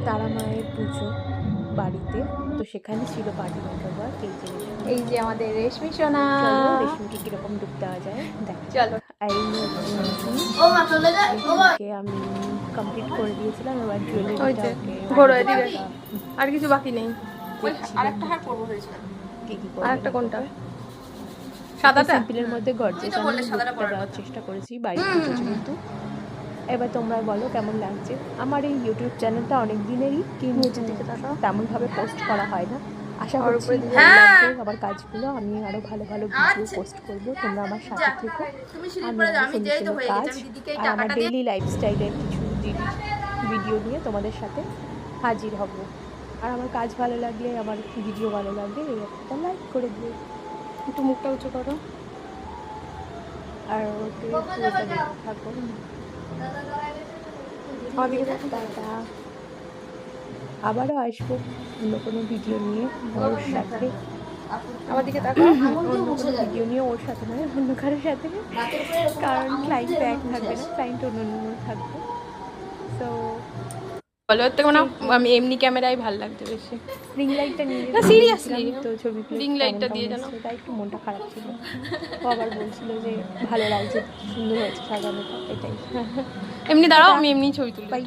তারা মায়ের পুজো বাড়িতে, তো সেখানে ছিল পার্টি মেকার ওয়ার্ক। এই যে আমাদের রেশমি সোনা, চলো রেশমিকে কিরকম ডুব দেওয়া যায় দেখা চলো। আর এই রেশমিকে আমি কমপ্লিট করে দিয়েছিলাম। এবার ওই জুয়েলারিটা যে ওকে ঘোরো এদিকে, আর কিছু বাকি নেই। আরেকটা হার করবো হয়েছিল, কি কি করবো, আরেকটা কোনটা? সাদাটা? সিম্পলের মধ্যে গর্জিয়াস আমি লুকটা দেওয়ার চেষ্টা করেছি বাড়িতে পুজো। কিন্তু এবার তোমরা বলো কেমন লাগছে। আমার এই ইউটিউব চ্যানেলটা অনেক দিনেরই, কিন্তু তেমনভাবে পোস্ট করা হয় না। আশা করছি ভালো লাগবে আমার কাজগুলো। আমি আরো ভালো ভালো ভিডিও পোস্ট করব, তোমরা আমার সাথে থেকো। আমি সুন্দর কাজ আর আমার ডেইলি লাইফস্টাইলের কিছু ভিডিও নিয়ে তোমাদের সাথে হাজির হব। আর আমার কাজ ভালো লাগলে, আমার ভিডিও ভালো লাগলে এই একটা লাইক করে দিও, একটু মুখটা উঁচু করো। আর ওকে দেখতে থাকো। আমাদেরকে টাটা, আবারও আসবো অন্য কোনো ভিডিও নিয়ে ওর সাথে। আমার দিকে তাকাও। অন্য কোনো ভিডিও নিয়ে ওর সাথে নয়, অন্য কারোর সাথে, কারণ ক্লাইন্ট তো এক থাকবে না, ক্লাইন্ট অন্য অন্য থাকবে। সো বলো তো না, আমি এমনি ক্যামেরায় ভালো লাগছে বেশি। রিং লাইটটা নিয়ে না, seriously, তো ছবিগুলো ring light টা দিয়ে জানো। তাই একটু মনটা খারাপ ছিল। ও আবার বলছিল যে ভালো লাগছে, সুন্দর হয়েছে সাজানোটা, এটাই। এমনি দাঁড়াও, আমি এমনি ছবি তুলি। বাই।